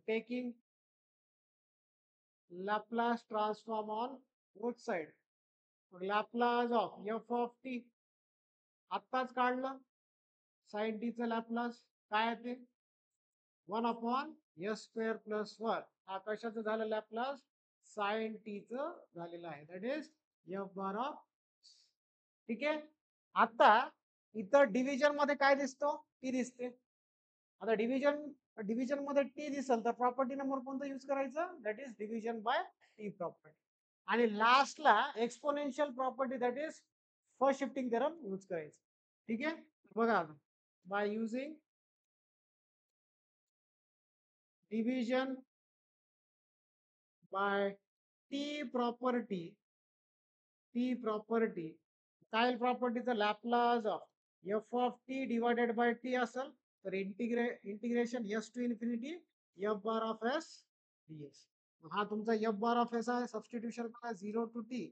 taking Laplace transform on both side. Laplace of f of t आत्ताच काढलं, साइन टी चं लॅपलास काय आहे ते? 1 अपॉन s स्क्वेअर प्लस 1. हा कशाचं झालं लॅपलास? साइन टी चं झालेलं आहे, that is f bar of. ठीक आहे. आता इथं डिव्हिजन मध्ये काय दिसतो? टी दिसते. आता डिव्हिजन मध्ये टी दिसल तर प्रॉपर्टी नंबर कोणता यूज करायचा? That is division by T property. आणि लास्टला exponential property that is first shifting theorem use करायचं. ठीक आहे. बघा, by using division by T property, काय प्रॉपर्टीचं Laplace of F of T divided by t असेल तर integration S to infinity F bar of S DS. हा तुमचा एफ बार ऑफ एस आहे, सबस्टिट्यूशन करा 0 टू टी,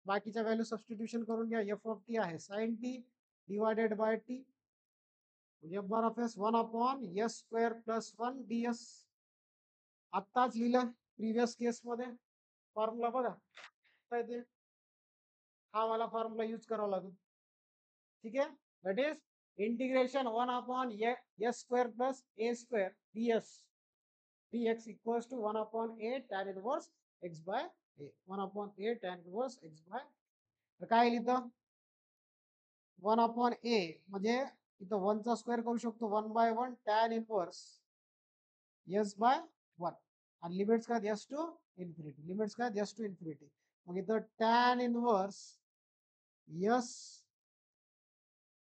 बाकीच्या व्हॅल्यू सबस्टिट्यूशन करून घ्या. एफ ऑफ टी आहे sine T divided by t, f bar of s 1 upon s square plus 1 ds. आत्ताच लिहिलं प्रिव्हियस केस मध्ये. फॉर्म्युला बघा काय ते, हा वाला फॉर्म्युला यूज करावा लागेल. ठीक आहे. That is integration 1 upon s square plus a square DS dx equals to 1 upon a tan inverse x by a, 1 upon a tan inverse x by. तर काय लिहितं 1 upon a म्हणजे इथं 1 चा स्क्वेअर करू शकतो 1 by 1 tan inverse s by 1 आणि लिमिट्स काय s टू इन्फिनिटी, लिमिट्स काय s टू इन्फिनिटी. मग इथं tan inverse s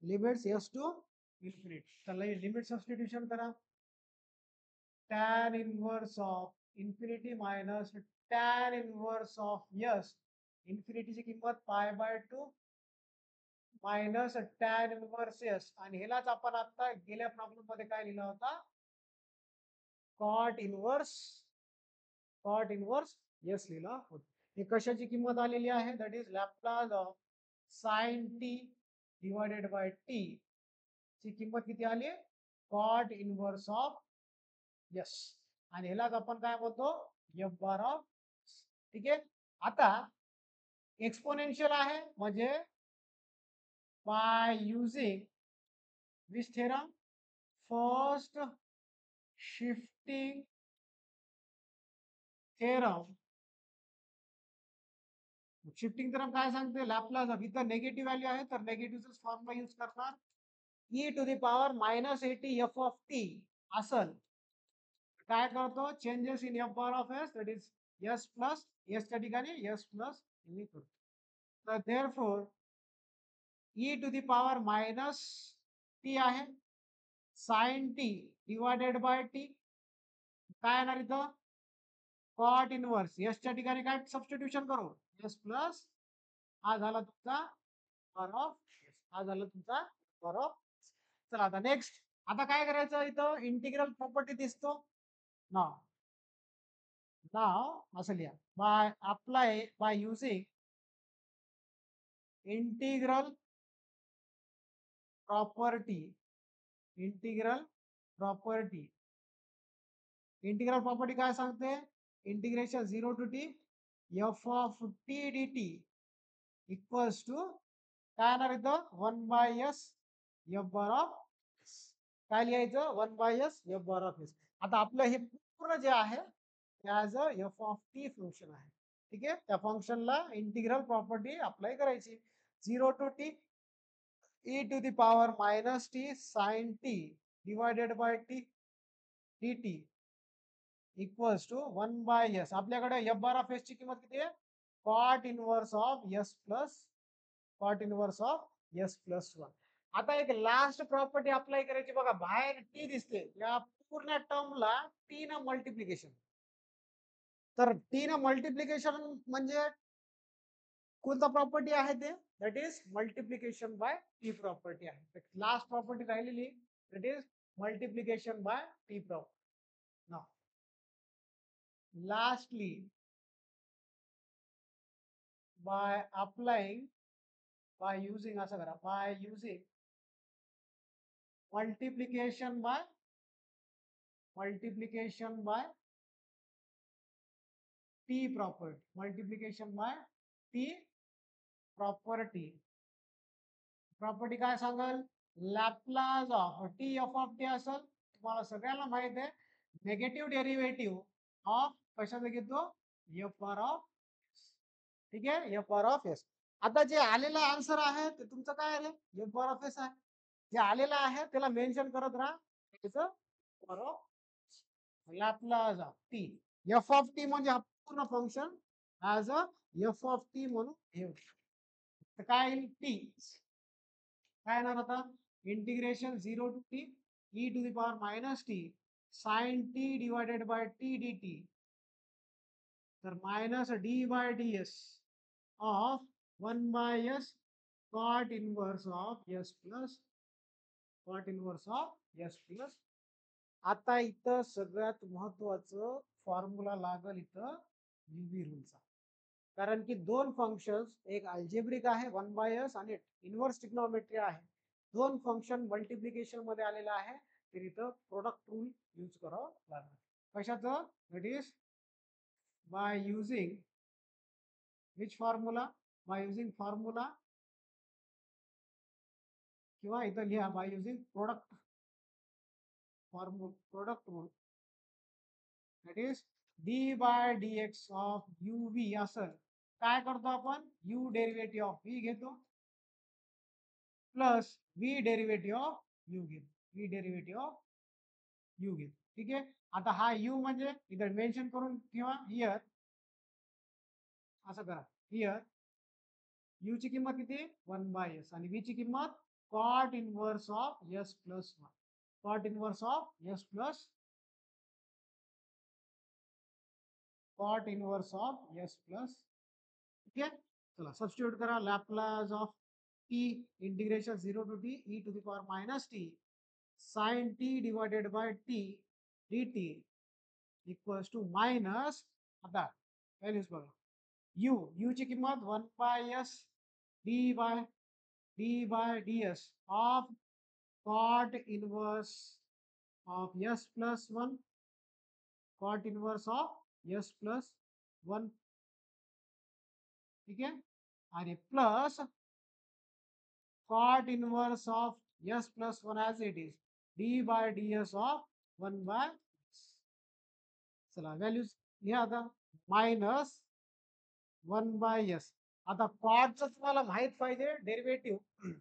limits s to infinity. तर लिमिट सबस्टिट्यूशन करा. tan inverse of infinity minus tan inverse of s, इन्फिनिटीची किंमत पाय by 2 minus tan inverse s, आणि ह्यालाच आपण आता गेल्या प्रॉब्लेम मध्ये काय लिहिला होता? cot inverse s लिहिला होता. हे कशाची किंमत आलेली आहे? That is Laplace of sine T divided by T ची किंमत किती आली? कॉट इनव्हर्स ऑफ यस, आणि ह्यालाच आपण काय म्हणतो, एफ बार ऑफ, ठीक आहे. आता एक्सपोनेन्शियल आहे म्हणजे by using which theorem, first shifting theorem. Shifting theorem काय सांगते, लॅपलास ऑफ, इथं नेगेटिव्ह व्हॅल्यू आहे तर नेगेटिव्हच फॉर्म्युला यूज करणार, e to the power minus a t f of t असल, काय करतो, changes in f bar of s, that is s plus, एसच्या ठिकाणी एस प्लस करतो. तर therefore e to the power minus t आहे, sine T divided by t, काय येणार इथं, कॉट इनवर्स एसच्या ठिकाणी काय सबस्टिट्यूशन करू, एस प्लस, हा झाला तुमचा पावर ऑफ, हा झाला तुमचा पावर ऑफ. चला आता नेक्स्ट, आता काय करायचं, इथं इंटिग्रल प्रॉपर्टी दिसतो ना, नाव असं लिहा, by apply by using integral property, integral property, integral property काय सांगते, integration 0 to t F of T D t equals to, काय येणार इथं, 1/s एफ बार ऑफ, काय लिहायचं, 1/s F bar of S. आता आपलं हे पूर्ण जे आहे as a f of T function आहे, ठीक आहे. त्या फंक्शनला इंटिग्रल प्रॉपर्टी अप्लाय करायची, 0 to t e to the power minus T sine T divided by t dt equals to 1/s. आपल्याकडे एफ बार ऑफ एस ची किंमत किती आहे, cot inverse of s plus, cot inverse of s plus 1. आता एक लास्ट प्रॉपर्टी अप्लाय करायची बघा, बाहेर टी दिसते, या पूर्ण टर्मला टी न मल्टिप्लिकेशन, तर टी न मल्टिप्लिकेशन म्हणजे कोणता प्रॉपर्टी आहे ते, that is multiplication by T property आहे. लास्ट प्रॉपर्टी राहिलेली that is multiplication by T property. Now lastly by applying, by using, असं करा, by using multiplication by, multiplication by t property, multiplication by t property, property काय सांगाल, Laplace of t F of t असेल, तुम्हाला सगळ्यांना माहित आहे, नेगेटिव्ह डेरिव्हेटिव्ह ऑफ कशाचा घेतो, एफ बार ऑफ, ठीक आहे, एफ बार ऑफ एस. आता जे आलेला आन्सर आहे ते तुमचं काय आहे, एफ बार ऑफ एस आहे, जे आलेलं आहे त्याला मेन्शन करत राहा, त्याचं बरोबर Laplace of t, F of t म्हणजे हा पूर्ण function as a f of t म्हणून घेऊ. तर काय येईल, टी काय येणार आता, integration 0 to T E to the power minus T sine T divided by T D t, तर minus d by d s of 1/s cot inverse of s plus, cot inverse of s plus. आता इथं सगळ्यात महत्वाचं फॉर्म्युला लागल इथं युवी रूलचा, कारण की दोन फंक्शन्स, एक अल्जेब्रिक आहे 1/s आणि इनव्हर्स ट्रिग्नोमेट्री आहे, दोन फंक्शन मल्टिप्लिकेशन मध्ये आलेलं आहे, तर इथं प्रोडक्ट रूल यूज करावं लागणार. कशाचं, that is by using which formula, by using formula, किंवा इथं लिहा by using product formula, product rule, that is d by d x of u v असेल, काय करतो आपण, यू डेरिव्हेटिव्ह ऑफ व्ही घेतो plus v derivative of u घेतो, व्ही डेरिव्हेटिव्ह ऑफ यू घेतो, ठीक आहे. आता हा यू म्हणजे इथं मेन्शन करून ठेवा, हियर असं करा, हियर यू ची किंमत किती, 1/s, आणि व्ही ची किंमत cot inverse of s plus 1, cot inverse of s plus, cot inverse of s plus, ठीक आहे. चला सबस्टिट्यूट करा, Laplace of t integration 0 to T E to the power minus T sine T divided by t dt equals to minus, आता व्हॅल्यूज बघा, यू ची किंमत 1/s d by d s of cot inverse of s plus one, cot inverse of s plus one, ठीक आहे. आणि plus cot inverse of s plus 1 as it is d by ds of 1 by s. चला व्हॅल्यूज लिहा आता. Minus 1 by s. आता कॉटचं तुम्हाला माहित पाहिजे डेरिव्हेटिव्ह.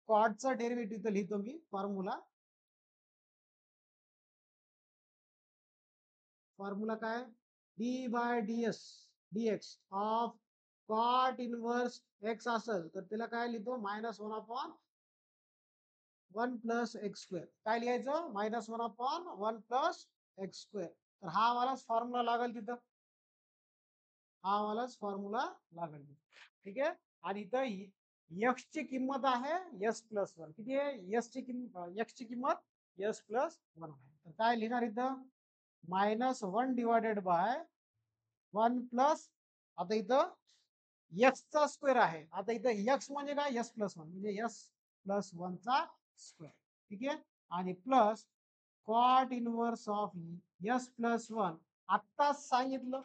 कॉटचा डेरिव्हेटिव्ह तर लिहितो मी फॉर्म्युला. फॉर्म्युला काय? D by ds dx of cot inverse x असेल तर त्याला काय लिहितो? Minus 1 upon 1 plus x square. काय लिहायचं? Minus 1 upon 1 plus x square. तर हा वालाच फॉर्म्युला लागेल तिथं. हा वालाच फॉर्म्युला लागेल. ठीक आहे. आणि इथं एक्स ची किंमत आहे एस प्लस वन. किती आहे? एक्स ची किंमत एस प्लस वन आहे. तर काय लिहिणार इथं? मायनस 1 डिवायडेड बाय 1 प्लस, आता इथं एक्स चा स्क्वेअर आहे. आता इथं एक्स म्हणजे काय? एस प्लस वन म्हणजे एस प्लस वन चा स्क्वेअर. ठीक आहे. आणि plus cot inverse of s plus one. आत्ताच सांगितलं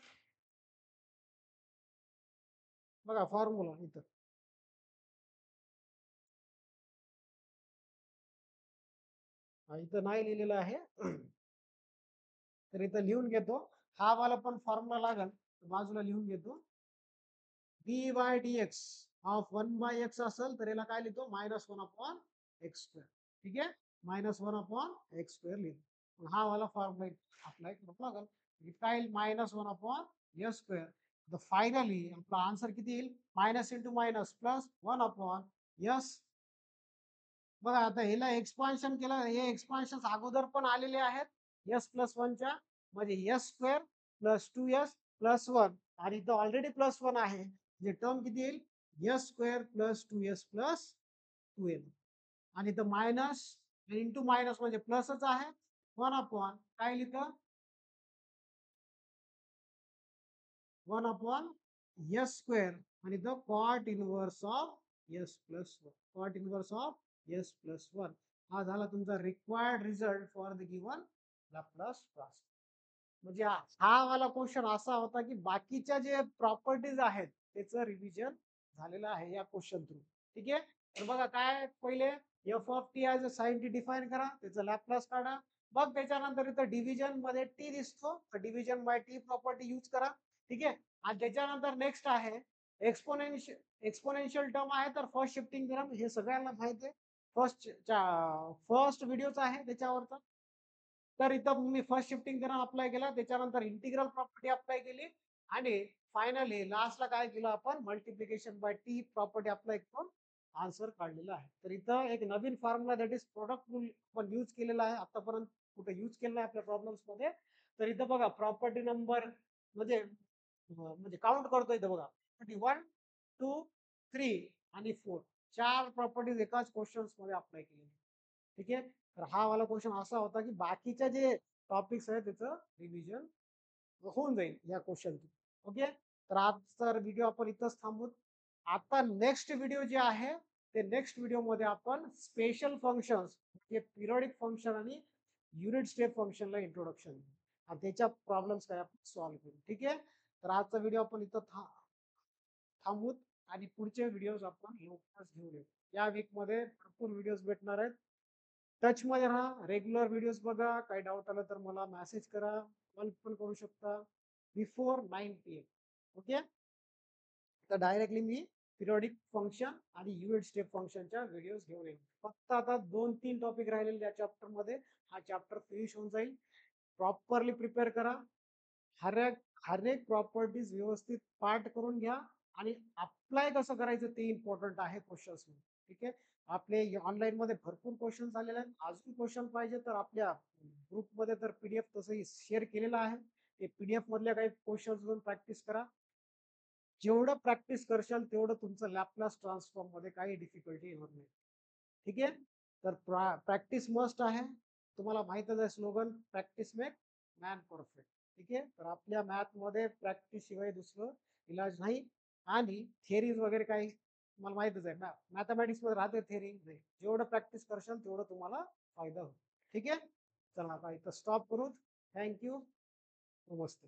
बघा फॉर्म्युला इथं. इथं नाही लिहिलेलं आहे. तर इथं लिहून घेतो. हा वाला पण फॉर्म्युला लागल, बाजूला लिहून घेतो. D by d x of 1 by x असेल तर याला काय लिहितो? Minus 1 upon x square. ठीक आहे. मायनस 1 अपॉन एक्स स्क्वेअर लिहितो. हा वाला फॉर्म्युला अप्लाय करावा लागेल. काय? Minus 1 upon s square. तर फायनली आपला आन्सर किती येईल? Minus into minus plus 1 upon S. बघा आता ह्याला एक्सपान्शन केलं, हे एक्सपान्शन अगोदर पण आलेले आहेत एस प्लस वनच्या. म्हणजे S square plus 2s plus 1. आणि इथं ऑलरेडी प्लस 1 आहे. म्हणजे टर्म किती येईल? S square plus 2s plus 2n. आणि इथं मायनस इंटू मायनस म्हणजे प्लसच आहे. 1 अपॉन काय लिहितं? 1 अपॉन एस स्क्वेअर आणि इथं cot inverse of s plus one. Cot inverse of s plus one. हा झाला तुमचा required result for the given Laplace transform. म्हणजे हा वाला क्वेश्चन असा होता की बाकीच्या जे प्रॉपर्टीज आहेत त्याचं रिव्हिजन झालेलं आहे या क्वेश्चन थ्रू. ठीक आहे. तर बघा काय पहिले f of t as a sine t define करा, त्याचं लॅपलास काढा. मग त्याच्यानंतर इथं डिव्हिजन मध्ये टी दिसतो तर division by T property use करा. ठीक आहे. आणि त्याच्यानंतर नेक्स्ट आहे एक्सपोनेन्शियल टर्म आहे तर फर्स्ट शिफ्टिंग थेरम. हे सगळ्यांना माहिती आहे. फर्स्ट व्हिडिओच आहे त्याच्यावरचा. तर इथं मी फर्स्ट शिफ्टिंग थेरम अप्लाय केला, त्याच्यानंतर इंटिग्रल प्रॉपर्टी अप्लाय केली आणि फायनली लास्टला काय केलं आपण? Multiplication by T property apply करून आन्सर काढलेला आहे. तर इथं एक नवीन formula that is product rule आपण यूज केलेला आहे. आतापर्यंत कुठे यूज केलं नाही आपल्या प्रॉब्लेम्स मध्ये. तर इथं बघा प्रॉपर्टी नंबर म्हणजे काउंट करतो इथं बघा. 1, 2, 3 आणि 4 चार प्रॉपर्टीज एकाच क्वेश्चन्स मध्ये अप्लाय केलेली. ठीक आहे. तर हा वाला क्वेश्चन असा होता की बाकीच्या जे टॉपिक्स आहेत त्याचं रिव्हिजन होऊन जाईल या क्वेश्चन. ओके. तर आजचा व्हिडिओ आपण इथंच थांबू. आता नेक्स्ट व्हिडिओ जे आहे ते नेक्स्ट व्हिडिओ मध्ये आपण स्पेशल फंक्शन्स म्हणजे पिरियडिक फंक्शन आणि युनिट स्टेप फंक्शनला इंट्रोडक्शन आणि त्याच्या प्रॉब्लेम्स काय आपण सॉल्व्ह करू. ठीक आहे. तर आजचा व्हिडिओ आपण इथं थांबूत आणि पुढचे व्हिडिओज आपण लवकरच घेऊन येऊ. या वीक मध्ये भरपूर व्हिडिओज भेटणार आहेत. टच मध्ये राहा, रेग्युलर व्हिडिओज बघा. काही डाऊट आलं तर मला मेसेज करा, कॉल पण करू शकता बिफोर 9 PM. ओके. तर डायरेक्टली मी पिरियडिक फंक्शन आणि युनिट स्टेप फंक्शनच्या व्हिडिओज घेऊन येईल. फक्त आता 2-3 टॉपिक राहिलेले या चॅप्टर मध्ये. हा चॅप्टर फिनिश होऊन जाईल. प्रॉपरली प्रिपेअर करा. हर एक हर एक प्रॉपर्टीज व्यवस्थित पाठ करून घ्या आणि अप्लाय कसं करायचं ते इम्पॉर्टंट आहे क्वेश्चन्स मध्ये. ठीक आहे. आपले ऑनलाईन मध्ये भरपूर क्वेश्चन आलेले आहेत. अजून क्वेश्चन पाहिजे तर आपल्या ग्रुप मध्ये तर पीडीएफ तसंही शेअर केलेला आहे. ते पीडीएफ मधल्या काही क्वेश्चन घेऊन प्रॅक्टिस करा. जेवढं प्रॅक्टिस करशाल तेवढं तुमचं लॅपलास ट्रान्सफॉर्म मध्ये काही डिफिकल्टी येणार नाही. ठीक आहे. तर प्रॅक्टिस मस्ट आहे. तुम्हाला माहितच आहे slogan, practice make man perfect. ठीक आहे. तर आपल्या मॅथ मध्ये प्रॅक्टिस शिवाय दुसरं इलाज नाही. आणि थेरीज वगैरे काही तुम्हाला माहितच आहे. मॅथमॅटिक्स मध्ये राहते थेरी नाही. जेवढं प्रॅक्टिस करशाल तेवढं तुम्हाला फायदा होईल. ठीक आहे. चला आता इथं स्टॉप करू. थँक्यू. नमस्ते.